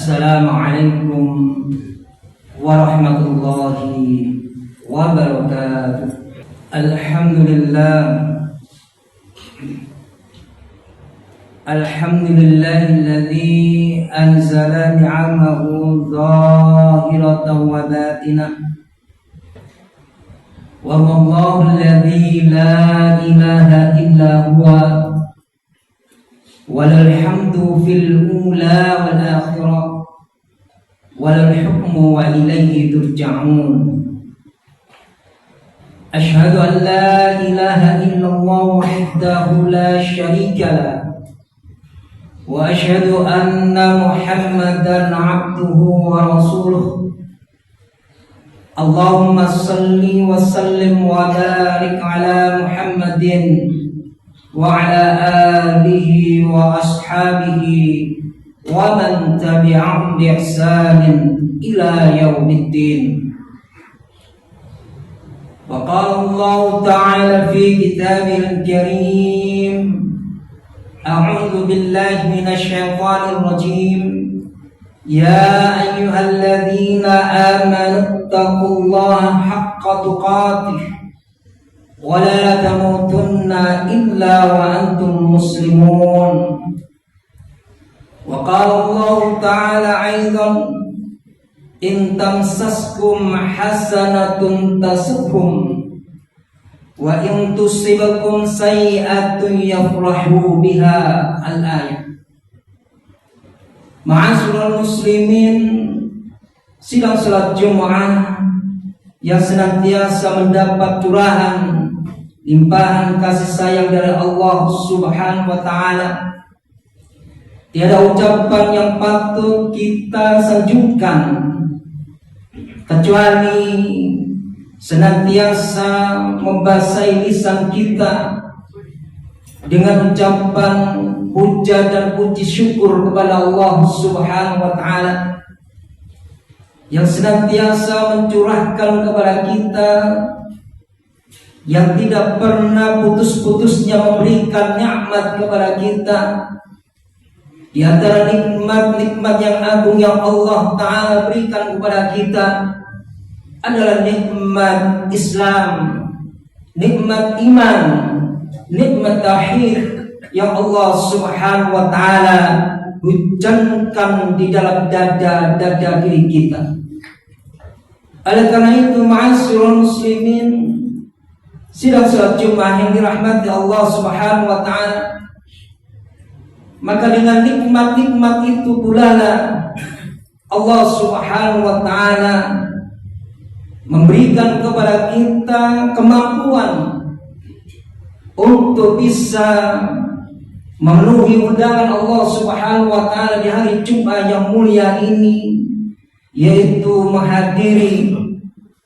Assalamualaikum warahmatullahi wabarakatuh. Alhamdulillahilladzi anzala ni'amahu zahiratan wa batinah. Wa Allahu alladzi la ilaha illa huwa walal hamdu fil ula wal akhirah walal hukmu wa ilayhi turja'un. Ashhadu an la ilaha illallah wahdahu la syarika lah wa ashhadu anna Muhammadan abduhu wa rasuluh. Allahumma salli wa sallim wa barik ala Muhammadin wa ala alihi wa ashabihi wa man tabi'ahum bi ihsanin ila yaumiddin. Wa qala Allah ta'ala fi kitabil karim, a'udzu billahi minasy syaithanir rajim. Ya ayyuhalladzina amanu taqullaha haqqa tuqatih wa la tamutunna illa wa antum muslimun. Wa qala Allah ta'ala aidan, in tamsaskum hasanatun tasubhum wa in tusibakum sayi'atun yafrahu biha. Al-ayat. Ma'asyiral muslimin, sidang salat Jumat yang senantiasa mendapat curahan limpahan kasih sayang dari Allah Subhanahu wa taala, tiada ucapan yang patut kita sanjungkan kecuali senantiasa membasahi lisan kita dengan ucapan puja dan puji syukur kepada Allah Subhanahu wa taala yang senantiasa mencurahkan kepada kita, yang tidak pernah putus-putusnya memberikan nikmat kepada kita. Di antara nikmat-nikmat yang agung yang Allah Ta'ala berikan kepada kita adalah nikmat Islam, nikmat iman, nikmat tauhid yang Allah Subhanahu wa Ta'ala hujankan di dalam dada diri kita. Oleh karena itu, ma'asyiral muslimin, sidang salat Jumat yang dirahmati Allah Subhanahu wa Ta'ala, maka dengan nikmat-nikmat itu pula Allah Subhanahu wa Ta'ala memberikan kepada kita kemampuan untuk bisa memenuhi undangan Allah Subhanahu wa Ta'ala di hari Jumat yang mulia ini, yaitu menghadiri,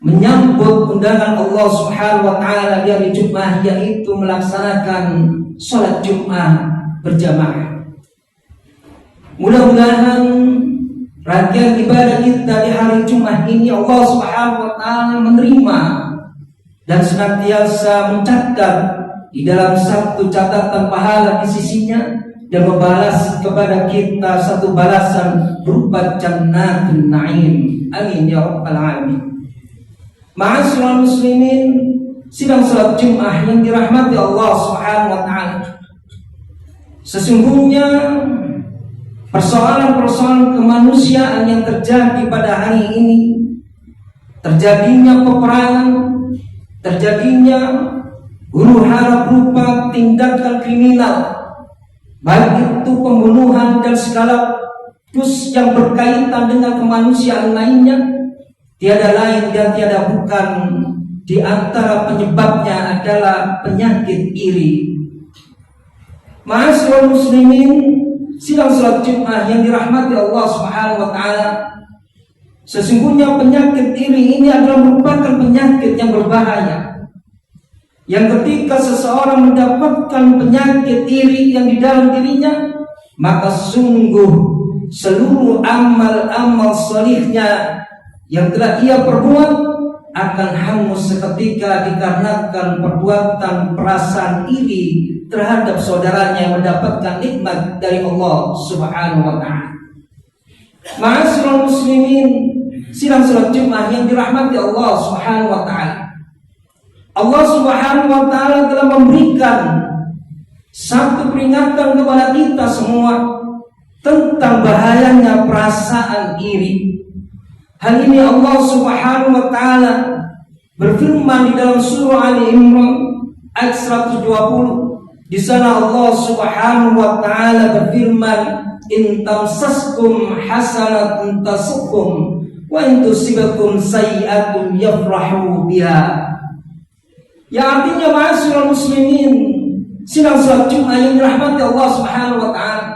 menyambut undangan Allah Subhanahu wa Ta'ala di hari Jumat, yaitu melaksanakan sholat Jumat berjamaah. Mudah-mudahan rangkaian ibadah kita di hari Jumat ini Allah Subhanahu wa Ta'ala menerima dan senantiasa mencatat di dalam satu catatan pahala di sisinya, dan membalas kepada kita satu balasan berupa jannatul na'im. Amin ya rabbal alamin. Ma'asyiral muslimin, sidang salat Jumat yang dirahmati Allah Subhanahu wa Ta'ala, sesungguhnya persoalan-persoalan kemanusiaan yang terjadi pada hari ini, terjadinya peperangan, terjadinya huru-hara berupa tindakan kriminal, baik itu pembunuhan dan segala plus yang berkaitan dengan kemanusiaan lainnya, tiada lain dan tiada bukan di antara penyebabnya adalah penyakit iri. Ma'asyiral muslimin, sidang salat Jumat yang dirahmati Allah Subhanahu wa Ta'ala, sesungguhnya penyakit iri ini adalah merupakan penyakit yang berbahaya, yang ketika seseorang mendapatkan penyakit iri yang di dalam dirinya, maka sungguh seluruh amal-amal salihnya yang telah ia perbuat akan hangus seketika dikarenakan perbuatan perasaan iri terhadap saudaranya yang mendapatkan nikmat dari Allah Subhanahu wa Ta'ala. Ma'asyiral muslimin, sidang salat Jumat yang dirahmati Allah Subhanahu wa taala. Allah Subhanahu wa taala telah memberikan satu peringatan kepada kita semua tentang bahayanya perasaan iri. Hal ini Allah Subhanahu wa taala berfirman di dalam surah Ali Imran ayat 120. Di sana Allah Subhanahu wa taala berfirman, "In tamsaskum hasanatun tasukum wa in tusibakum sayyi'atun yafrahu biha." Yang artinya, ma'asyiral muslimin, sidang salat Jumat yang dirahmati Allah Subhanahu wa taala,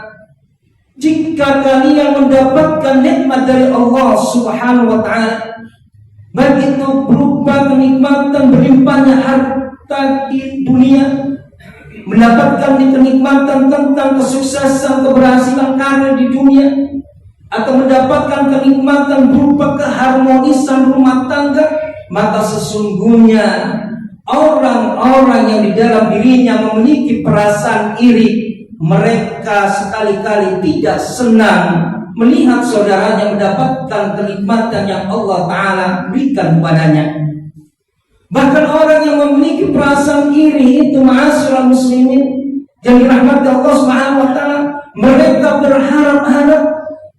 jika kalian mendapatkan nikmat dari Allah Subhanahu wa taala, baik itu berupa kenikmatan berlimpahnya harta di dunia, mendapatkan kenikmatan tentang kesuksesan, keberhasilan karir di dunia, atau mendapatkan kenikmatan berupa keharmonisan rumah tangga, maka sesungguhnya orang-orang yang di dalam dirinya memiliki perasaan iri, mereka sekali-kali tidak senang melihat saudaranya mendapatkan kenikmatan yang Allah Ta'ala berikan kepadanya. Bahkan orang yang memiliki perasaan iri itu, ma'asyiral muslimin yang dirahmati Allah Subhanahu wa taala, mereka berharap-harap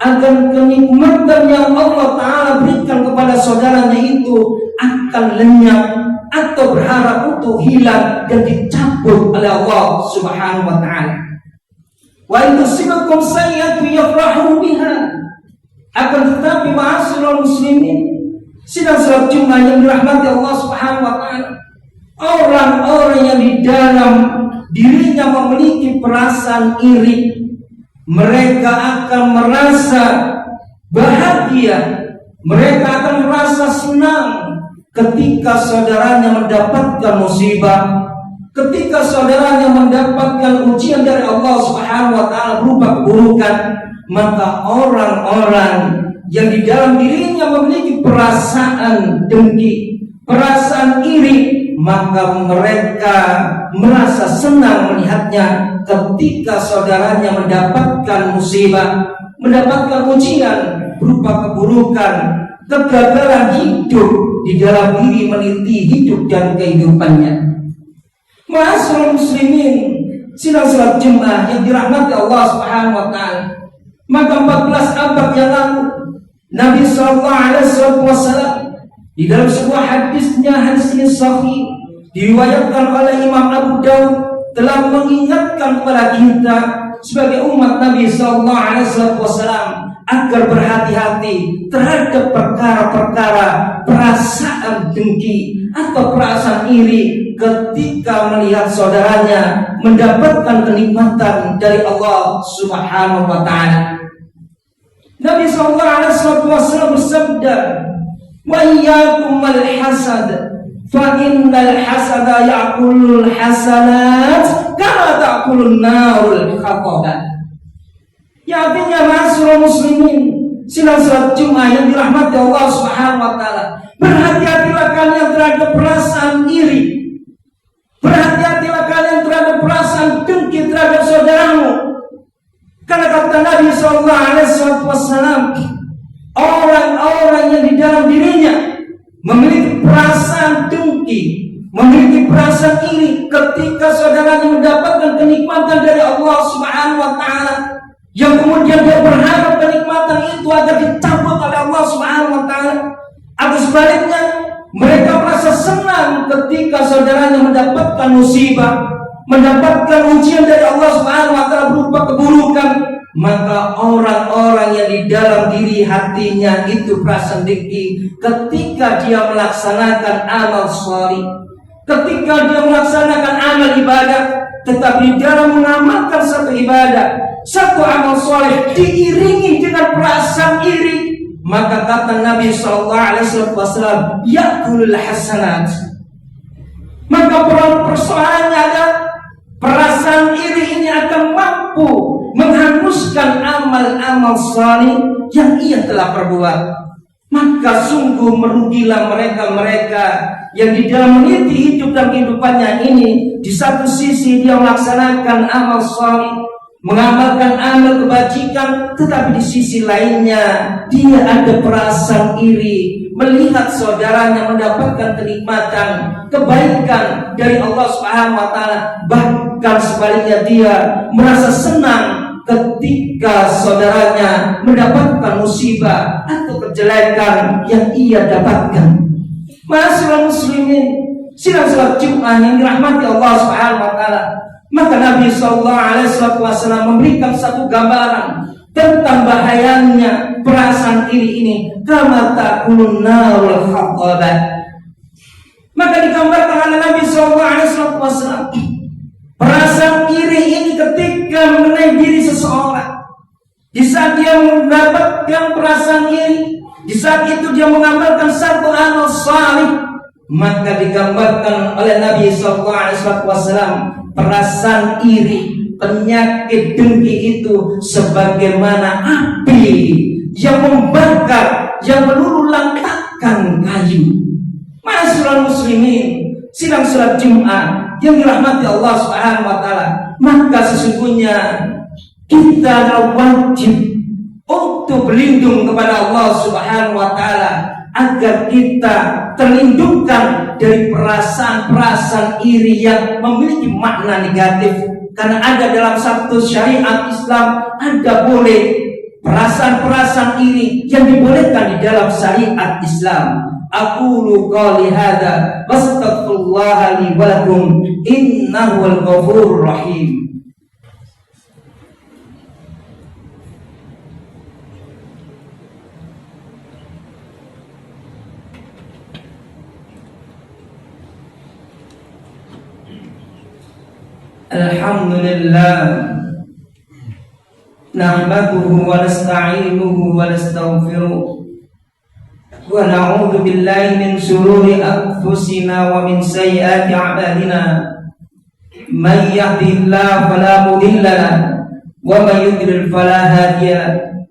agar kenikmatan yang Allah Ta'ala berikan kepada saudaranya itu akan lenyap, atau berharap untuk hilang dan dicabut oleh Allah Subhanahu wa taala. Wa in tusibakum sayyi'atun yafrahu biha. Akan tetapi, ma'asyiral muslimin, sidang salat Jumat yang dirahmati Allah Subhanahu wa taala, orang-orang yang di dalam dirinya memiliki perasaan iri, mereka akan merasa bahagia, mereka akan merasa senang ketika saudaranya mendapatkan musibah, ketika saudaranya mendapatkan ujian dari Allah Subhanahu wa taala berupa keburukan. Maka orang-orang yang di dalam dirinya memiliki perasaan dengki, perasaan iri, maka mereka merasa senang melihatnya ketika saudaranya mendapatkan musibah, mendapatkan ujian berupa keburukan, kegagalan hidup di dalam diri, meniti hidup dan kehidupannya. Ma'asyiral muslimin, sidang salat Jumat yang dirahmati Allah Subhanahu wa taala, maka 14 abad yang lalu Nabi sallallahu alaihi wasallam di dalam sebuah hadisnya, hadis ini sahih, diriwayatkan oleh Imam Abu Dawud, telah mengingatkan kepada kita sebagai umat Nabi sallallahu alaihi wasallam agar berhati-hati terhadap perkara-perkara perasaan dengki atau perasaan iri ketika melihat saudaranya mendapatkan kenikmatan dari Allah Subhanahu wa taala. Nabi sallallahu alaihi wasallam bersabda, "Wa iyyakum wal hasad, fa innal hasada ya'kulul hasanat kama ta'kulun narul khatabah." Yang artinya, ma'asyiral muslimin, sidang salat Jumat yang dirahmati Allah Subhanahu wa taala, berhati-hatilah kalian terhadap perasaan iri, berhati-hatilah kalian terhadap perasaan dengki terhadap saudaramu. Karena kata Nabi sallallahu alaihi wasallam, orang-orang yang di dalam dirinya memiliki perasaan dengki, memiliki perasaan iri ketika saudaranya mendapatkan kenikmatan dari Allah Subhanahu wa taala, yang kemudian dia berharap kenikmatan itu akan dicabut oleh Allah Subhanahu wa taala, atau sebaliknya mereka merasa senang ketika saudaranya mendapatkan musibah, mendapatkan ujian dari Allah Subhanahu wa taala berupa keburukan, maka orang-orang yang di dalam diri hatinya itu perasaan dengki ketika dia melaksanakan amal shalih, ketika dia melaksanakan amal ibadah, tetapi dalam mengamalkan satu ibadah, satu amal shalih diiringi dengan perasaan iri, maka kata Nabi sallallahu alaihi wasallam, ya'kulul hasanat. Maka persoalannya adalah perasaan iri ini akan mampu menghanguskan amal-amal salih yang ia telah perbuat. Maka sungguh merugilah mereka-mereka yang di dalam meniti hidup dan kehidupannya ini, di satu sisi dia melaksanakan amal salih, mengamalkan amal kebajikan, tetapi di sisi lainnya dia ada perasaan iri melihat saudaranya mendapatkan kenikmatan, kebaikan dari Allah Subhanahu wa taala. Bahkan sebaliknya dia merasa senang ketika saudaranya mendapatkan musibah atau kejelekan yang ia dapatkan. Ma'asyiral muslimin, sidang salat Jumat yang dirahmati Allah Subhanahu wa taala, maka Nabi sallallahu alaihi wasallam memberikan satu gambaran tentang bahayanya perasaan iri ini, kama ta'kulun narul haqabah. Maka digambarkan oleh Nabi sallallahu alaihi wasallam perasaan iri ini ketika mengenai diri seseorang. Di saat dia mendapatkan perasaan iri, di saat itu dia mengamalkan satu amal salih, maka digambarkan oleh Nabi SAW perasaan iri, penyakit dengki itu sebagaimana api yang membakar, yang meluluh lantakkan kayu. Ma'asyiral muslimin, sidang salat Jumat yang dirahmati Allah Subhanahu wa taala, maka sesungguhnya kita adalah wajib untuk berlindung kepada Allah Subhanahu wa taala agar kita terlindungkan dari perasaan-perasaan iri yang memiliki makna negatif. Karena ada dalam satu syariat Islam, ada boleh perasaan-perasaan iri yang dibolehkan di dalam syariat Islam. Aqulu qali hadza wastaghfirullaha li wa lakum innahu al-ghafurur rahim. Alhamdulillah, nahmaduhu wa nasta'inuhu wa nastaghfiruh wa na'udzu billahi min shururi anfusina wa min sayyiati a'malina. Man yahdihillahu fala mudilla lahu wa man yudlil fala hadiya lahu.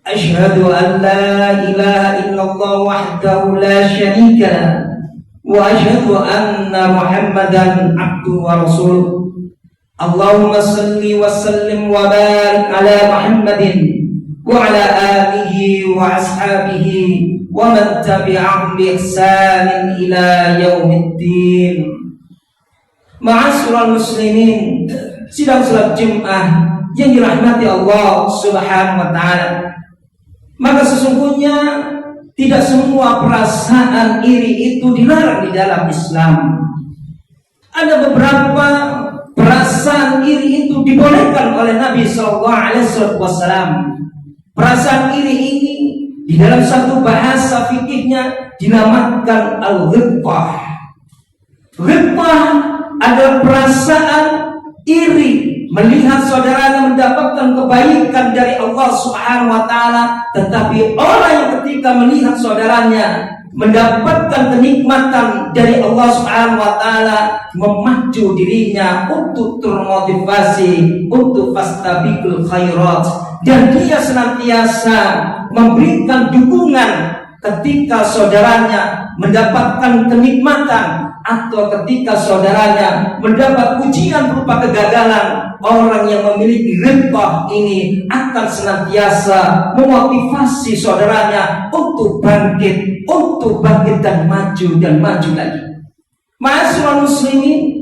Asyhadu an la ilaha illallah wahdahu la syarika lahu wa asyhadu anna Muhammadan abduhu wa rasuluh. Allahumma salli wa sallim wa barik ala Muhammadin wa ala alihi wa ashabihi wa man tabi'ahum bi ihsanin ila yaumiddin. Ma'asyiral muslimin, sidang salat Jumat yang dirahmati Allah Subhanahu wa taala, maka sesungguhnya tidak semua perasaan iri itu dilarang di dalam Islam. Ada beberapa perasaan iri itu dibolehkan oleh Nabi SAW. Perasaan iri ini di dalam satu bahasa fikihnya dinamakan al-ghibtah. Ghibtah adalah perasaan iri melihat saudaranya mendapatkan kebaikan dari Allah Subhanahu wa taala, tetapi orang yang ketika melihat saudaranya mendapatkan kenikmatan dari Allah Subhanahu wa taala memacu dirinya untuk termotivasi untuk fastabiqul khairat, dan dia senantiasa memberikan dukungan ketika saudaranya mendapatkan kenikmatan atau ketika saudaranya mendapat ujian berupa kegagalan. Orang yang memiliki ghibtah ini akan senantiasa memotivasi saudaranya untuk bangkit dan maju lagi. Ma'asyiral muslimin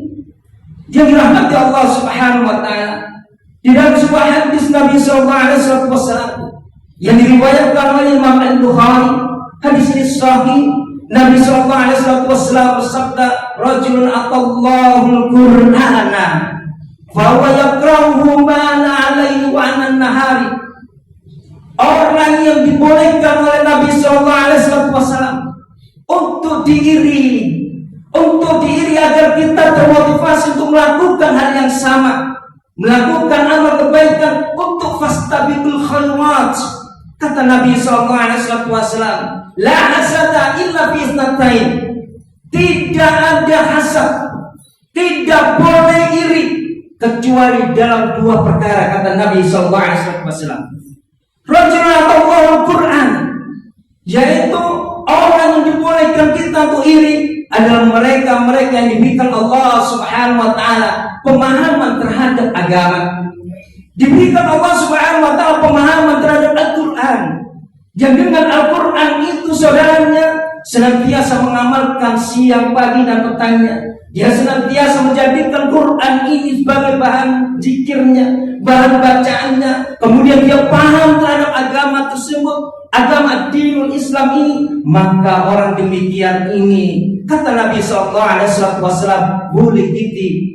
yang dirahmati Allah Subhanahu wa taala, di dalam sebuah hadis Nabi sallallahu alaihi wasallam yang diriwayatkan oleh Imam Al-Bukhari, hadis ini sahih. Nabi sallallahu alaihi wasallam bersabda, "Rajulun atallahul Qur'ana fa huwa yaqra'uhu mana 'alaihi wa 'anan nahari." Orang yang dibolehkan oleh Nabi sallallahu alaihi wasallam untuk diiri agar kita termotivasi untuk melakukan hal yang sama, melakukan amal kebaikan untuk fastabiqul khairat. Kata Nabi SAW, la hasada illa fi isnatain. Tidak ada hasad, tidak boleh iri kecuali dalam dua perkara, kata Nabi SAW. Rajulun atallahul Qur'an, yaitu orang yang dibolehkan kita untuk iri adalah mereka yang diberikan Allah Subhanahu wa taala pemahaman terhadap agama. diberikan Allah Subhanahu wa taala pemahaman terhadap Al-Qur'an. Yang dengan Al-Qur'an itu saudaranya senantiasa mengamalkan siang, pagi dan petangnya. Dia senantiasa menjadikan Quran ini sebagai bahan zikirnya, bahan bacaannya. Kemudian dia paham terhadap agama tersebut, agama dinul Islam ini. Maka orang demikian ini, kata Nabi SAW, boleh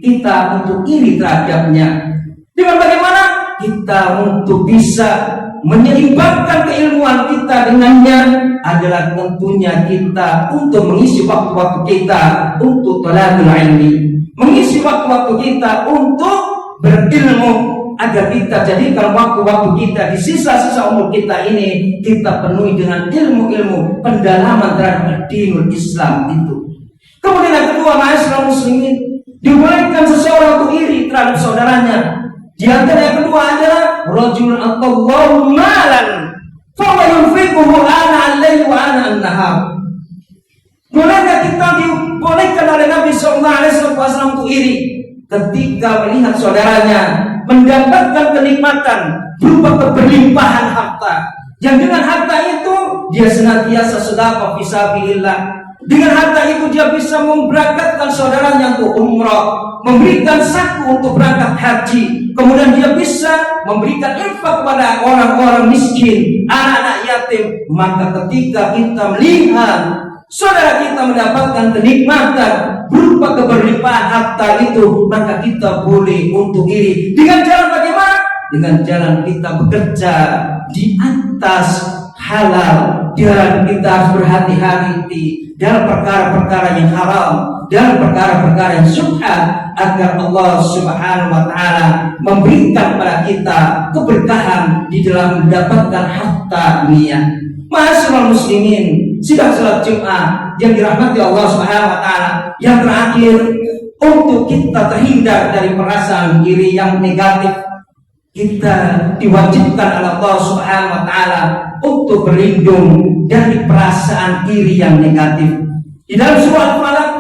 kita untuk iri terhadapnya. Dengan bagaimana? Kita untuk bisa menyeimbangkan keilmuan kita dengannya adalah tentunya kita untuk mengisi waktu-waktu kita untuk thalabul ilmi, mengisi waktu-waktu kita untuk berilmu, agar kita jadikan waktu-waktu kita di sisa-sisa umur kita ini kita penuhi dengan ilmu-ilmu pendalaman terhadap dinul Islam itu. Kemudian yang kedua, ma'asyiral muslimin, dibolehkan seseorang untuk iri terhadap saudaranya. Di antara yang kedua adalah rajulun atallahu malan fa yunfiquhu ana al-laili wa ana an-nahar. Bolehkah kita dibolehkan oleh Nabi sallallahu alaihi wasallam untuk iri ketika melihat saudaranya mendapatkan kenikmatan berupa berlimpahan harta, yang dengan harta itu dia senantiasa sedekah fisabilillah. Dengan harta itu dia bisa memberangkatkan saudaranya untuk umrah, memberikan saku untuk berangkat haji. Kemudian dia bisa memberikan infak kepada orang-orang miskin, anak-anak yatim. Maka ketika kita melihat saudara kita mendapatkan kenikmatan berupa keberlimpahan harta itu, maka kita boleh untuk iri. Dengan jalan bagaimana? Dengan jalan kita bekerja di atas halal, dan kita harus berhati-hati dalam perkara-perkara yang haram, dalam perkara-perkara yang syubhat, agar Allah Subhanahu wa taala memberikan kepada kita keberkahan di dalam mendapatkan harta dunia. Ma'asyiral muslimin, sidang salat Jumat yang dirahmati Allah Subhanahu wa taala, yang terakhir, untuk kita terhindar dari perasaan iri yang negatif, kita diwajibkan oleh Allah Subhanahu wa taala untuk berlindung dari perasaan iri yang negatif. Di dalam surah Al-Falaq,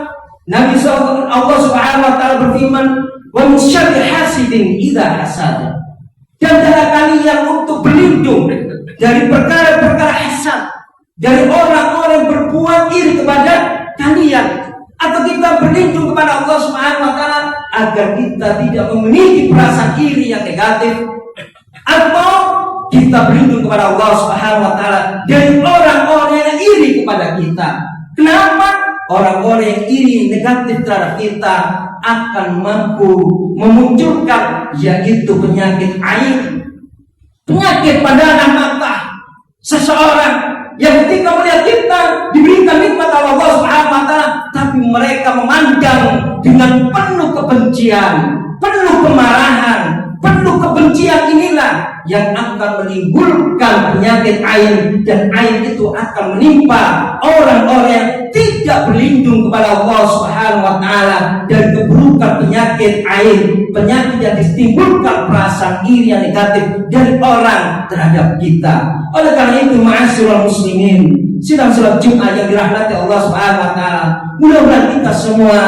Nabi Allah Subhanahu wa taala berfirman, "Wa min syarri hasidin idza hasad." Dan cara kalian untuk berlindung dari perkara-perkara hasad, dari orang-orang yang berbuat iri kepada kalian, atau kita berlindung kepada Allah Subhanahu wa taala agar kita tidak memiliki perasaan iri yang negatif, atau kita berlindung kepada Allah Subhanahu wa taala dari orang-orang yang iri kepada kita. Kenapa? Orang-orang yang iri negatif terhadap kita akan mampu memunculkan yaitu penyakit ain, penyakit pada mata seseorang yang ketika melihat kita diberikan nikmat Allah Subhanahu wa taala, tapi mereka memandang dengan penuh kebencian, penuh kemarahan, penuh kebencian. Inilah yang akan menimbulkan penyakit ain, dan ain itu akan menimpa orang-orang yang tidak berlindung kepada Allah Subhanahu wa taala dari keburukan penyakit ain, penyakit yang ditimbulkan perasaan iri yang negatif dari orang terhadap kita. Oleh karena itu, ma'asyiral muslimin, sidang salat Jumat yang dirahmati Allah Subhanahu wa taala, mudah-mudahan kita semua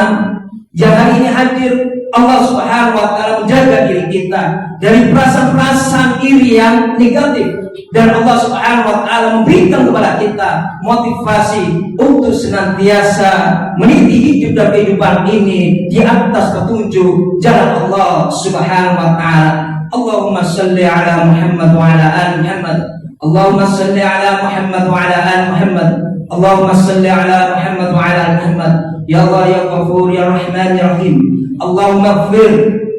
yang hari ini hadir, Allah Subhanahu wa taala menjaga diri kita dari perasaan-perasaan iri yang negatif, dan Allah Subhanahu wa taala memberikan kepada kita motivasi untuk senantiasa meniti hidup dan kehidupan ini di atas petunjuk jalan Allah Subhanahu wa taala. Allahumma shalli ala Muhammad wa ala ali Muhammad. Allahumma shalli ala Muhammad wa ala ali Muhammad. Allahumma shalli ala Muhammad wa ala ali Muhammad. Ya Allah ya Ghafur ya Rahman ya Rahim. Allahumma ighfir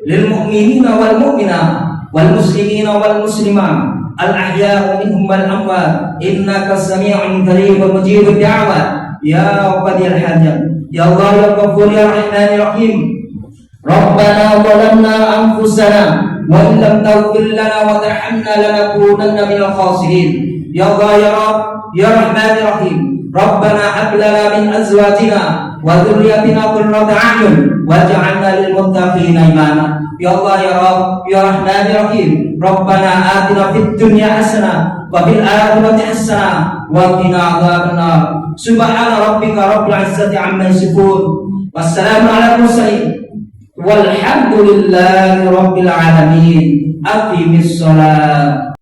lil mu'minina wal mu'minat wal muslimina wal muslimat al ahya'u minhum wal amwat innaka sami'un qarib wa mujibud da'wat ya qadiyal hajat. Ya Allah ya Ghafur ya Rahman ya Rahim. Rabbana zalamna anfusana wa in lam taghfir lana wa tarhamna lanakunanna minal khasirin. Ya Allah ya Rabb ya Rahman ya Rahim. Rabbana hab lana min azwajina wa dhurriyyatina qurrata a'yun waj'alna lil muttaqina imama. Ya Allah ya Rabb ya Rahman ya Rahim. Rabbana atina fid dunya hasanah wa fil akhirati hasanah wa qina adzabannar. Subhana rabbika rabbil izzati amma yasifun. Wassalamu ala mursalin Walhamdulillahi rabbil alamin. Aqimis shalah.